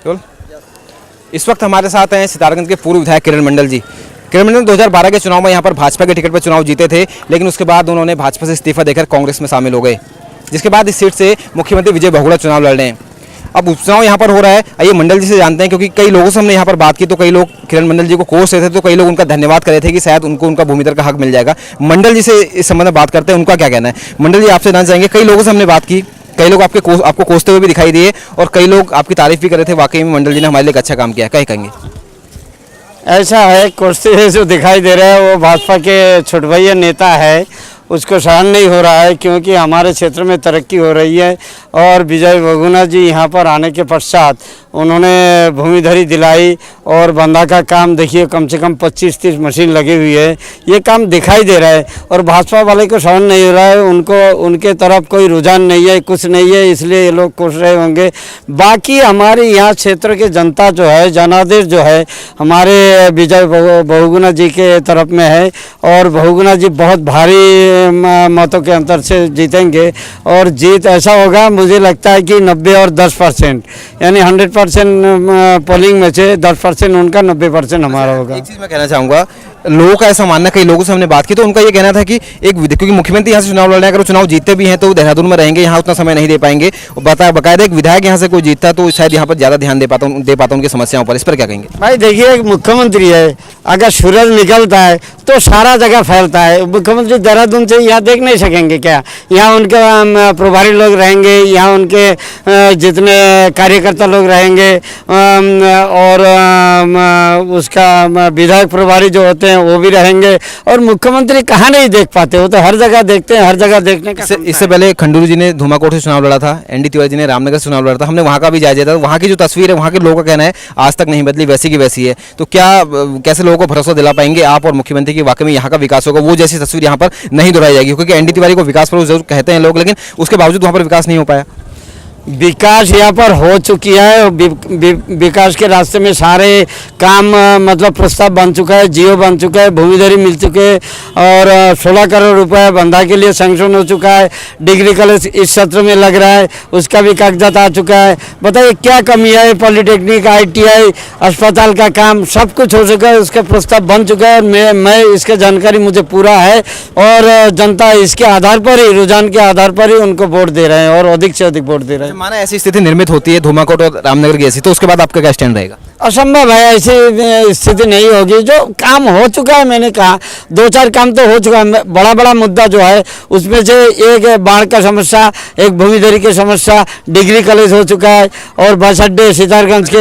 बोल। इस वक्त हमारे साथ हैं सितारगंज के पूर्व विधायक किरण मंडल जी। किरण मंडल 2012 के चुनाव में यहाँ पर भाजपा के टिकट पर चुनाव जीते थे, लेकिन उसके बाद उन्होंने भाजपा से इस्तीफा देकर कांग्रेस में शामिल हो गए, जिसके बाद इस सीट से मुख्यमंत्री विजय बहुगुणा चुनाव लड़ रहे हैं। अब उपचुनाव यहाँ पर हो रहा है। आइए मंडल जी से जानते हैं, क्योंकि कई लोगों से हमने यहाँ पर बात की तो कई लोग किरण मंडल जी को कोस रहे थे, तो कई लोग उनका धन्यवाद कर रहे थे कि शायद उनको उनका भूमिधर का हक मिल जाएगा। मंडल जी से इस संबंध में बात करते हैं, उनका क्या कहना है। मंडल जी, आपसे जानना चाहेंगे, कई लोगों से हमने बात की, कई लोग आपको कोसते हुए भी दिखाई दिए और कई लोग आपकी तारीफ भी कर रहे थे। वाकई में मंडल जी ने हमारे लिए एक अच्छा काम किया, क्या कहेंगे। ऐसा है, कोसते हुए जो दिखाई दे रहा है वो भाजपा के छुटभैया नेता है, उसको सहन नहीं हो रहा है, क्योंकि हमारे क्षेत्र में तरक्की हो रही है। और विजय बहुगुणा जी यहाँ पर आने के पश्चात उन्होंने भूमिधरी दिलाई और बंदा का काम देखिए, कम से कम 25-30 मशीन लगी हुई है, ये काम दिखाई दे रहा है। और भाजपा वाले को सहन नहीं हो रहा है, उनके तरफ कोई रुझान नहीं है, कुछ नहीं है, इसलिए ये लोग कोस रहे होंगे। बाकी हमारे यहाँ क्षेत्र के जनता जो है, जनादेश जो है हमारे विजय बहुगुणा जी के तरफ में है, और बहुगुणा जी बहुत भारी मतों के अंतर से जीतेंगे। और जीत ऐसा होगा, मुझे लगता है कि 90 और 10%, यानी 100% पोलिंग में से 10% उनका, 90% हमारा होगा। एक चीज़ मैं कहना चाहूँगा, लोगों का ऐसा मानना, कई लोगों से हमने बात की तो उनका ये कहना था कि क्योंकि मुख्यमंत्री यहाँ से चुनाव लड़ रहे हैं, अगर वो चुनाव जीतते भी हैं तो देहरादून में रहेंगे, यहाँ उतना समय नहीं दे पाएंगे। बाकायदा एक विधायक यहाँ से कोई जीतता है तो शायद यहाँ पर ज़्यादा ध्यान दे पाता उनकी समस्याओं पर। इस पर क्या कहेंगे। भाई देखिए, एक मुख्यमंत्री है, अगर सूरज निकलता है तो सारा जगह फैलता है। मुख्यमंत्री देहरादून से यहाँ देख नहीं सकेंगे क्या? यहाँ उनके प्रभारी लोग रहेंगे, यहाँ उनके जितने कार्यकर्ता लोग रहेंगे, और उसका विधायक प्रभारी जो होते हैं वो भी रहेंगे। और मुख्यमंत्री कहाँ नहीं देख पाते, वो तो हर जगह देखते हैं, हर जगह देखने का। इससे पहले खंडूरी जी ने धूमाकोट से चुनाव लड़ा था, एनडी तिवारी जी ने रामनगर से चुनाव लड़ा था, हमने वहाँ का भी जायजा था। वहाँ की जो तस्वीर है, वहाँ के लोगों का कहना है आज तक नहीं बदली, वैसी की वैसी है। तो क्या कैसे लोगों को भरोसा दिला पाएंगे आप और मुख्यमंत्री की वाकई में यहाँ का विकास होगा, वो जैसी तस्वीर यहाँ पर नहीं दोहराई जाएगी। क्योंकि एनडी तिवारी को विकास पर जरूर कहते हैं लोग, लेकिन उसके बावजूद वहाँ पर विकास नहीं हो पाया। विकास यहाँ पर हो चुकी है, विकास के रास्ते में सारे काम मतलब प्रस्ताव बन चुका है, जियो बन चुका है, भूमिधरी मिल चुके हैं, और 16 करोड़ रुपए बंदा के लिए सैंक्शन हो चुका है। डिग्री कॉलेज इस सत्र में लग रहा है, उसका भी कागजात आ चुका है। बताइए क्या कमी है। पॉलिटेक्निक, ITI, अस्पताल का काम सब कुछ हो चुका है, उसका प्रस्ताव बन चुका है। मैं इसका जानकारी मुझे पूरा है, और जनता इसके आधार पर ही, रुझान के आधार पर ही उनको वोट दे रहे हैं, और अधिक से अधिक वोट दे रहे हैं। माना ऐसी स्थिति निर्मित होती है धूमाकोट और रामनगर की ऐसी, तो उसके बाद आपका क्या स्टैंड रहेगा। असंभव है, ऐसी स्थिति नहीं होगी। जो काम हो चुका है, मैंने कहा 2-4 काम तो हो चुका है। बड़ा बड़ा मुद्दा जो है उसमें से एक बाढ़ का समस्या, एक भूमिधरी की समस्या, डिग्री कॉलेज हो चुका है, और बस अड्डे सितारगंज के।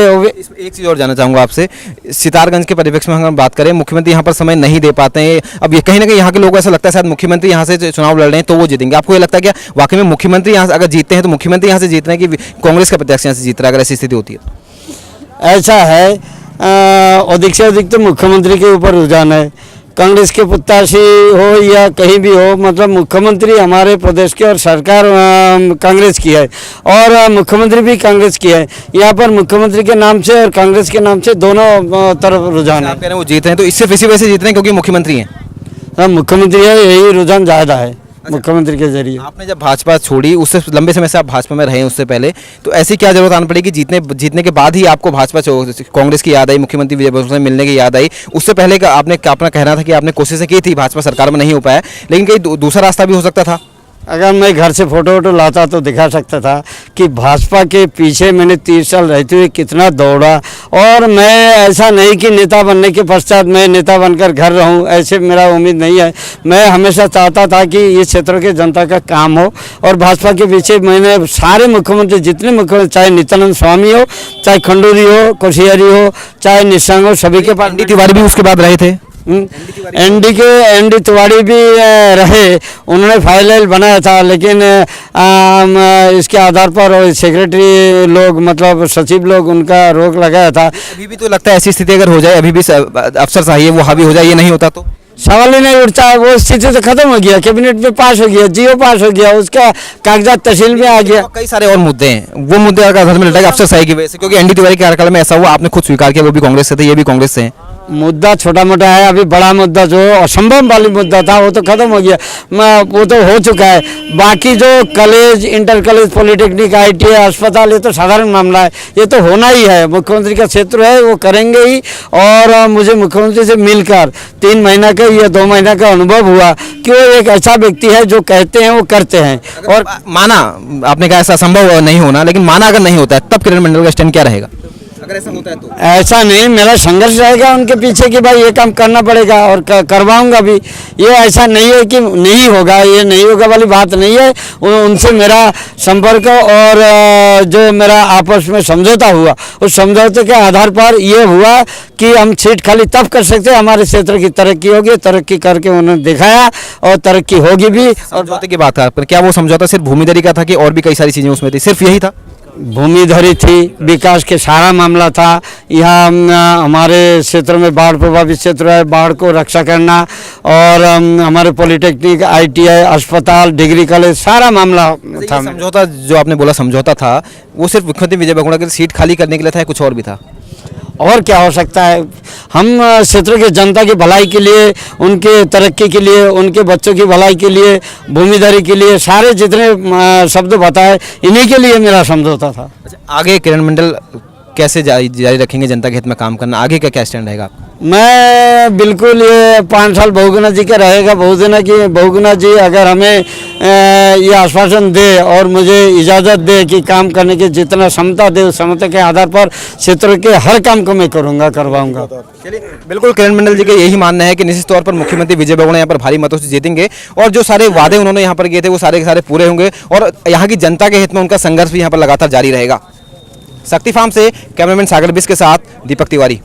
एक चीज़ और जानना चाहूँगा आपसे, सितारगंज के परिप्रेक्ष्य में हम बात करें, मुख्यमंत्री यहाँ पर समय नहीं दे पाते हैं। अब ये कहीं ना कहीं यहाँ के लोगों को ऐसा लगता है शायद मुख्यमंत्री यहाँ से चुनाव लड़ रहे हैं तो वो जीतेंगे। आपको ये लगता है क्या वाकई में मुख्यमंत्री यहाँ अगर जीतते हैं तो मुख्यमंत्री यहाँ से जीत रहे हैं कि कांग्रेस का प्रत्याशी यहाँ से जीत रहा है, अगर ऐसी स्थिति होती है। ऐसा है, अधिक से अधिक तो मुख्यमंत्री के ऊपर रुझान है। कांग्रेस के प्रत्याशी हो या कहीं भी हो, मतलब मुख्यमंत्री हमारे प्रदेश के, और सरकार कांग्रेस की है, और मुख्यमंत्री भी कांग्रेस की है। यहाँ पर मुख्यमंत्री के नाम से और कांग्रेस के नाम से दोनों तरफ रुझान है। आप कह रहे हैं वो जीत रहे हैं, तो इससे वैसे जीत रहे हैं क्योंकि मुख्यमंत्री हैं। हाँ, मुख्यमंत्री है, यही रुझान ज़्यादा है मुख्यमंत्री के जरिए। आपने जब भाजपा छोड़ी, उससे लंबे समय से आप भाजपा में रहे उससे पहले, तो ऐसी क्या जरूरत आनी पड़ी कि जीतने के बाद ही आपको भाजपा कांग्रेस की याद आई, मुख्यमंत्री विजय बहुगुणा से मिलने की याद आई। उससे पहले का आपने अपना कहना था कि आपने कोशिशें की थी, भाजपा सरकार में नहीं हो पाया, लेकिन कहीं दूसरा रास्ता भी हो सकता था। अगर मैं घर से फोटो लाता तो दिखा सकता था कि भाजपा के पीछे मैंने 30 साल रहते हुए कितना दौड़ा। और मैं ऐसा नहीं कि नेता बनने के पश्चात मैं नेता बनकर घर रहूं, ऐसे मेरा उम्मीद नहीं है। मैं हमेशा चाहता था कि इस क्षेत्र के जनता का काम हो, और भाजपा के पीछे मैंने सारे मुख्यमंत्री, जितने मुख्यमंत्री, चाहे नित्यानंद स्वामी हो, चाहे खंडूरी हो, कोशियारी हो, चाहे निशंक हो, सभी के पास। एनडी तिवारी भी उसके बाद रहे थे। एनडी तिवारी भी रहे, उन्होंने फाइल बनाया था, लेकिन इसके आधार पर सेक्रेटरी लोग, मतलब सचिव लोग, उनका रोक लगाया था। अभी भी तो लगता है ऐसी स्थिति अगर हो जाए, अभी भी अफसर चाहिए वो हावी हो जाए, ये नहीं होता तो सवाल ही नहीं उठता है। वो स्थिति तो खत्म हो गया, कैबिनेट में पास हो गया, जियो पास हो गया, उसका कागजात तहसील में आ गया। कई सारे और मुद्दे हैं, वो मुद्दे अगर में लटा अफसर शाही की वजह से, क्योंकि एनडी तिवारी के कार्यकाल में ऐसा हुआ, आपने खुद स्वीकार किया, वो भी कांग्रेस से थे, ये भी कांग्रेस से हैं। मुद्दा छोटा मोटा है, अभी बड़ा मुद्दा जो असंभव वाली मुद्दा था वो तो खत्म हो गया, वो तो हो चुका है। बाकी जो college, inter college, polytechnic, ITI, अस्पताल, ये तो साधारण मामला है, ये तो होना ही है। मुख्यमंत्री का क्षेत्र है, वो करेंगे ही। और मुझे मुख्यमंत्री से मिलकर 3 महीना का या 2 महीना का अनुभव हुआ कि वो एक ऐसा व्यक्ति है जो कहते हैं वो करते हैं। और माना आपने कहा ऐसा संभव नहीं होना, लेकिन माना अगर नहीं होता है तब किरण मंडल का स्टैंड क्या रहेगा अगर ऐसा होता है तो? ऐसा नहीं, मेरा संघर्ष रहेगा उनके पीछे कि भाई ये काम करना पड़ेगा और करवाऊंगा भी। ये ऐसा नहीं है कि नहीं होगा, ये नहीं होगा वाली बात नहीं है। उनसे मेरा संपर्क और जो मेरा आपस में समझौता हुआ, उस समझौते के आधार पर ये हुआ कि हम सीट खाली तब कर सकते हैं हमारे क्षेत्र की तरक्की होगी। तरक्की करके उन्होंने दिखाया और तरक्की होगी भी। और समझौते की बात है, क्या वो समझौता सिर्फ भूमिधरी का था कि और भी कई सारी चीजें उसमें थी, सिर्फ यही था? भूमिधरी थी, विकास के सारा मामला था। यहाँ हमारे क्षेत्र में बाढ़ प्रभावित क्षेत्र है, बाढ़ को रक्षा करना, और हमारे पॉलिटेक्निक, ITI, अस्पताल, डिग्री कॉलेज, सारा मामला था। समझौता जो आपने बोला समझौता था, वो सिर्फ मुख्यमंत्री विजय बहुगुणा की सीट खाली करने के लिए था या कुछ और भी था? और क्या हो सकता है? हम क्षेत्र के जनता की भलाई के लिए, उनके तरक्की के लिए, उनके बच्चों की भलाई के लिए, भूमिधरी के लिए, सारे जितने शब्द बताए, इन्हीं के लिए मेरा समझौता था। अच्छा, आगे किरण मंडल कैसे जारी रखेंगे जनता के हित में काम करना? आगे का क्या स्टैंड रहेगा आपका? मैं बिल्कुल, ये 5 साल बहुगुणा जी का रहेगा। बहुगुणा जी अगर हमें ये आश्वासन दे और मुझे इजाज़त दे कि काम करने की जितना क्षमता दे, उस क्षमता के आधार पर क्षेत्र के हर काम को मैं करूँगा, करवाऊँगा। चलिए, बिल्कुल किरण मंडल जी का यही मानना है कि निश्चित तौर पर मुख्यमंत्री विजय बहुगुणा यहाँ पर भारी मतों से जीतेंगे और जो सारे वादे उन्होंने यहाँ पर किए थे वो सारे के सारे पूरे होंगे और यहाँ की जनता के हित में उनका संघर्ष भी यहाँ पर लगातार जारी रहेगा। शक्ति फार्म से कैमरामैन सागर बिस के साथ दीपक तिवारी।